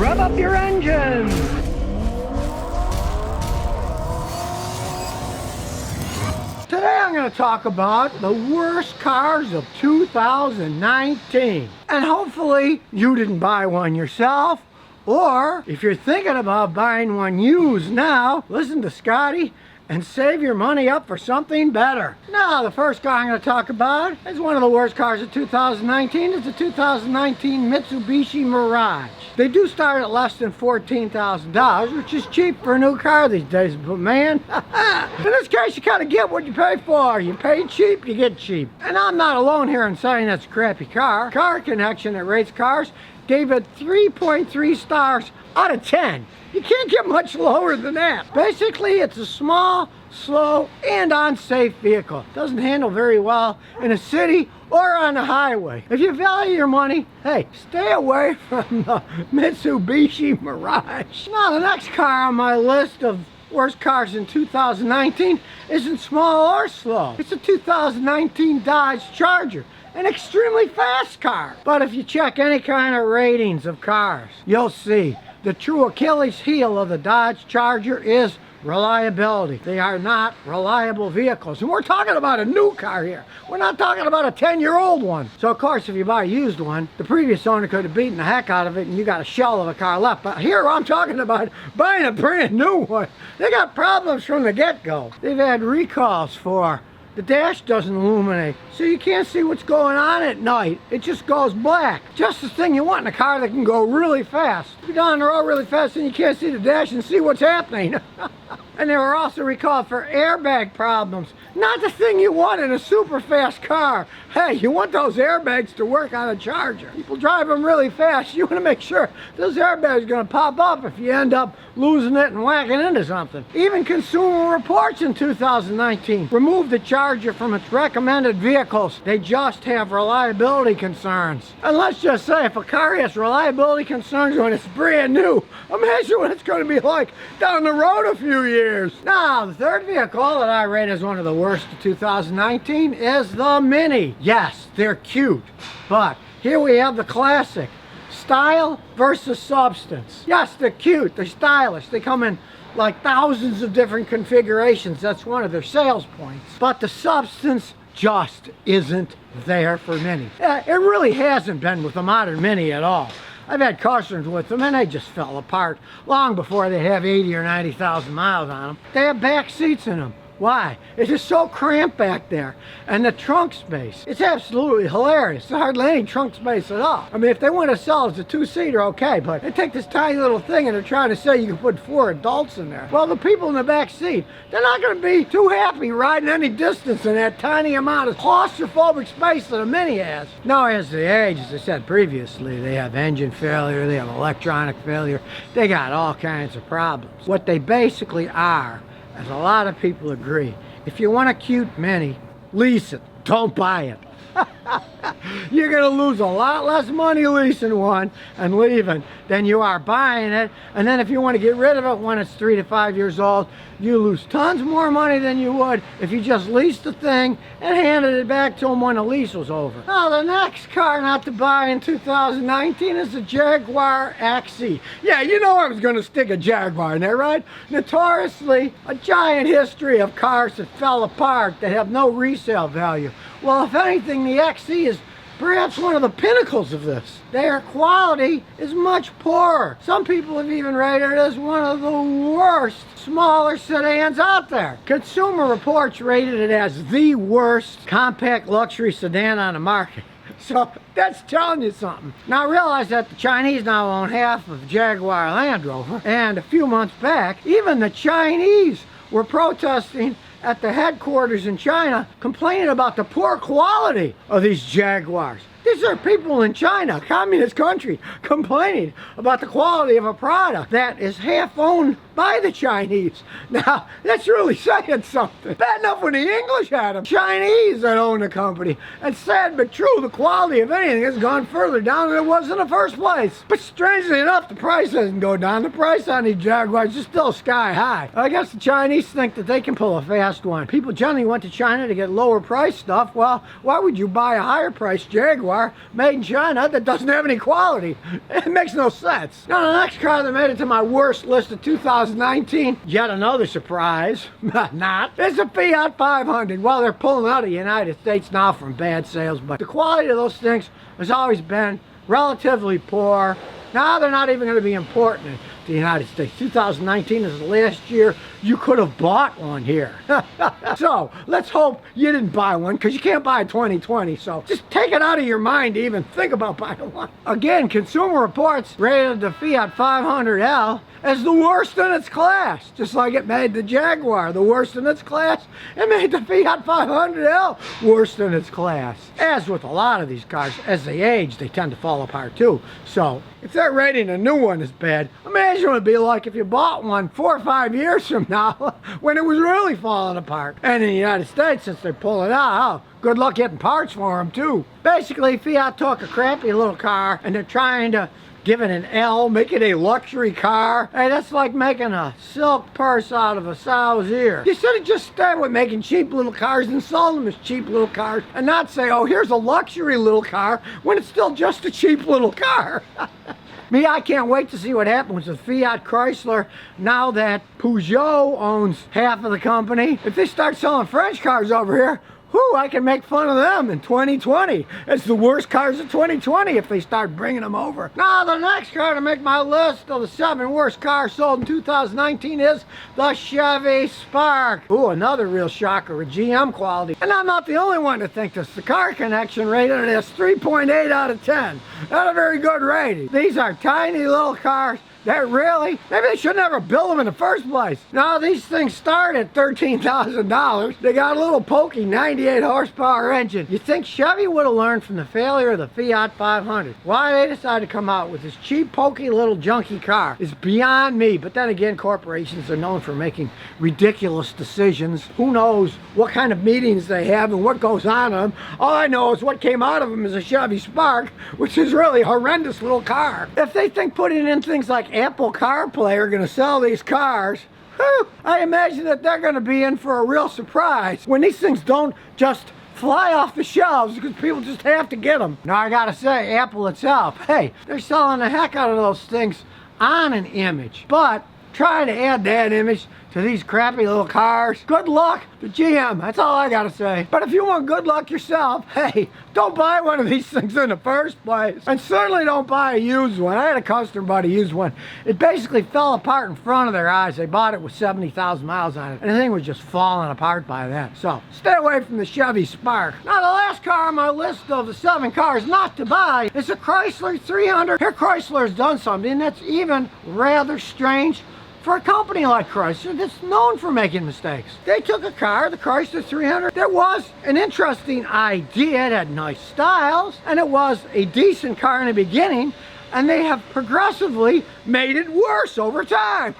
Rev up your engines! Today I'm going to talk about the worst cars of 2019. And hopefully you didn't buy one yourself, or if you're thinking about buying one used now, listen to Scotty and save your money up for something better. Now, the first car I'm going to talk about is one of the worst cars of 2019. It's a 2019 Mitsubishi Mirage. They do start at less than $14,000, which is cheap for a new car these days, but man, in this case, you kind of get what you pay for. You pay cheap, you get cheap. And I'm not alone here in saying that's a crappy car. Car Connection that rates cars gave it 3.3 stars out of 10. You can't get much lower than that. Basically, it's a small, slow, and unsafe vehicle. Doesn't handle very well in a city or on the highway. If you value your money, hey, stay away from the Mitsubishi Mirage. Now, the next car on my list of worst cars in 2019 isn't small or slow. It's a 2019 Dodge Charger. An extremely fast car. But if you check any kind of ratings of cars, you'll see the true Achilles heel of the Dodge Charger is reliability. They are not reliable vehicles. And we're talking about a new car here. We're not talking about a 10-year-old one. So of course, if you buy a used one, the previous owner could have beaten the heck out of it and you got a shell of a car left. But here I'm talking about buying a brand new one. They got problems from the get-go. They've had recalls for the dash doesn't illuminate, so you can't see what's going on at night. It just goes black. Just the thing you want in a car that can go really fast. You're down the road really fast and you can't see the dash and see what's happening. And they were also recalled for airbag problems. Not the thing you want in a super fast car. Hey, you want those airbags to work on a Charger. People drive them really fast. You want to make sure those airbags are going to pop up if you end up losing it and whacking into something. Even Consumer Reports in 2019 removed the Charger from its recommended vehicles. They just have reliability concerns. And let's just say, if a car has reliability concerns when it's brand new, imagine what it's going to be like down the road a few years. Now, the third vehicle that I rate as one of the worst of 2019 is the Mini. Yes, they're cute, but here we have the classic. Style versus substance. Yes, they're cute, they're stylish, they come in like thousands of different configurations. That's one of their sales points. But the substance just isn't there for Mini. It really hasn't been with the modern Mini at all. I've had customers with them and they just fell apart long before they have 80 or 90,000 miles on them. They have back seats in them. Why? It's just so cramped back there. And the trunk space, it's absolutely hilarious. There's hardly any trunk space at all. I mean, if they want to sell it as a two-seater, okay, but they take this tiny little thing and they're trying to say you can put 4 adults in there. Well, the people in the back seat, they're not going to be too happy riding any distance in that tiny amount of claustrophobic space that a Mini has. Now, as they age, as I said previously, they have engine failure, they have electronic failure, they got all kinds of problems. What they basically are, as a lot of people agree, if you want a cute Mini, lease it, don't buy it. You're going to lose a lot less money leasing one and leaving than you are buying it. And then if you want to get rid of it when it's 3 to 5 years old, you lose tons more money than you would if you just leased the thing and handed it back to them when the lease was over. Now, the next car not to buy in 2019 is the Jaguar Xe. Yeah, you know I was going to stick a Jaguar in there, right? Notoriously, a giant history of cars that fell apart that have no resale value. Well, if anything, the Xe is perhaps one of the pinnacles of this. Their quality is much poorer. Some people have even rated it as one of the worst smaller sedans out there. Consumer Reports rated it as the worst compact luxury sedan on the market. So that's telling you something. Now realize that the Chinese now own half of Jaguar Land Rover, and a few months back, even the Chinese were protesting at the headquarters in China, complaining about the poor quality of these Jaguars. These are people in China, a communist country, complaining about the quality of a product that is half owned by the Chinese. Now, that's really saying something. Bad enough when the English had them. Chinese that own the company. And sad but true, the quality of anything has gone further down than it was in the first place. But strangely enough, the price doesn't go down. The price on these Jaguars is still sky high. I guess the Chinese think that they can pull a fast one. People generally went to China to get lower price stuff. Well, why would you buy a higher priced Jaguar Jaguar made in China that doesn't have any quality. It makes no sense. Now, the next car that made it to my worst list of 2019, yet another surprise, not, is a Fiat 500. Well, they're pulling out of the United States now from bad sales, but the quality of those things has always been relatively poor. Now they're not even going to be important to the United States. 2019 is the last year you could have bought one here. So let's hope you didn't buy one, because you can't buy a 2020. So just take it out of your mind to even think about buying one. Again, Consumer Reports rated the Fiat 500L as the worst in its class. Just like it made the Jaguar the worst in its class, it made the Fiat 500L worst in its class. As with a lot of these cars, as they age, they tend to fall apart too. So if they're rating a new one as bad, imagine what it'd be like if you bought one 4 or 5 years from now when it was really falling apart. And in the United States, since they're pulling out, good luck getting parts for them too. Basically, Fiat took a crappy little car and they're trying to give it an L, make it a luxury car. Hey, that's like making a silk purse out of a sow's ear. You should have just started with making cheap little cars and sold them as cheap little cars, and not say, oh, here's a luxury little car, when it's still just a cheap little car. Me, I can't wait to see what happens with Fiat Chrysler now that Peugeot owns half of the company. If they start selling French cars over here, whew, I can make fun of them in 2020. It's the worst cars of 2020 if they start bringing them over. Now, the next car to make my list of the 7 worst cars sold in 2019 is the Chevy Spark. Ooh, another real shocker of GM quality. And I'm not the only one to think this. The Car Connection rated it as 3.8 out of 10. Not a very good rating. These are tiny little cars that really, maybe they should never build them in the first place. Now, these things start at $13,000. They got a little pokey 98 horsepower engine. You think Chevy would have learned from the failure of the Fiat 500? Why they decided to come out with this cheap, pokey little junky car is beyond me. But then again, corporations are known for making ridiculous decisions. Who knows what kind of meetings they have and what goes on in them. All I know is what came out of them is a Chevy Spark, which is really a horrendous little car. If they think putting in things like Apple CarPlay are going to sell these cars, whew, I imagine that they're going to be in for a real surprise when these things don't just fly off the shelves because people just have to get them. Now, I gotta say, Apple itself, hey, they're selling the heck out of those things on an image, but trying to add that image to these crappy little cars, good luck to GM. That's all I gotta say. But if you want good luck yourself, hey, don't buy one of these things in the first place. And certainly don't buy a used one. I had a customer buy a used one. It basically fell apart in front of their eyes. They bought it with 70,000 miles on it, and the thing was just falling apart by then. So stay away from the Chevy Spark. Now, the last car on my list of the 7 cars not to buy is a Chrysler 300. Here, Chrysler has done something that's even rather strange for a company like Chrysler that's known for making mistakes. They took a car, the Chrysler 300, that was an interesting idea. It had nice styles, and it was a decent car in the beginning, and they have progressively made it worse over time.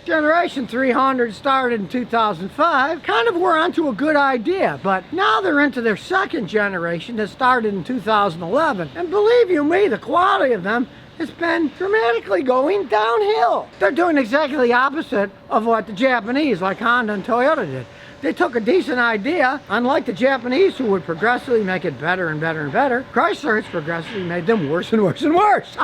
Generation 300 started in 2005, kind of were onto a good idea, but now they're into their second generation that started in 2011, and believe you me, the quality of them has been dramatically going downhill. They're doing exactly the opposite of what the Japanese, like Honda and Toyota, did. They took a decent idea, unlike the Japanese, who would progressively make it better and better and better. Chrysler has progressively made them worse and worse and worse.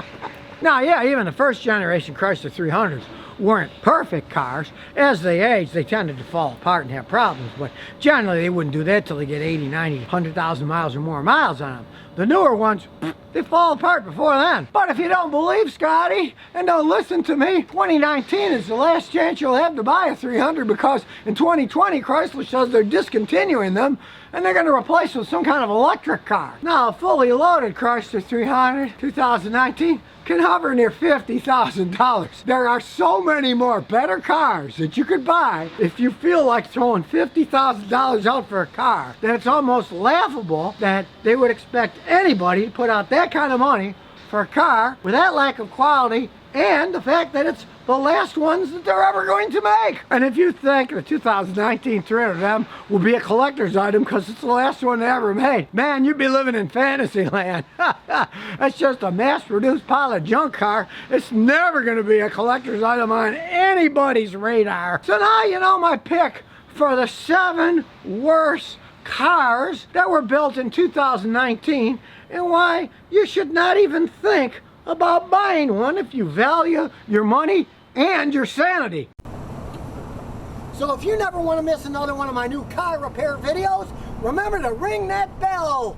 Now, yeah, even the first generation Chrysler 300s weren't perfect cars. As they aged, they tended to fall apart and have problems, but generally they wouldn't do that till they get 80, 90, 100,000 miles or more miles on them. The newer ones, they fall apart before then. But if you don't believe Scotty and don't listen to me, 2019 is the last chance you'll have to buy a 300, because in 2020 Chrysler says they're discontinuing them and they're going to replace with some kind of electric car. Now, a fully loaded Chrysler 300 2019 can hover near $50,000. There are so many more better cars that you could buy if you feel like throwing $50,000 out for a car, that it's almost laughable that they would expect anybody to put out that kind of money for a car with that lack of quality, and the fact that it's the last ones that they're ever going to make. And if you think the 2019 300M will be a collector's item because it's the last one they ever made, man, you'd be living in fantasy land. That's just a mass-produced pile of junk car. It's never going to be a collector's item on anybody's radar. So now you know my pick for the 7 worst cars that were built in 2019, and why you should not even think about buying one if you value your money and your sanity. So if you never want to miss another one of my new car repair videos, remember to ring that bell.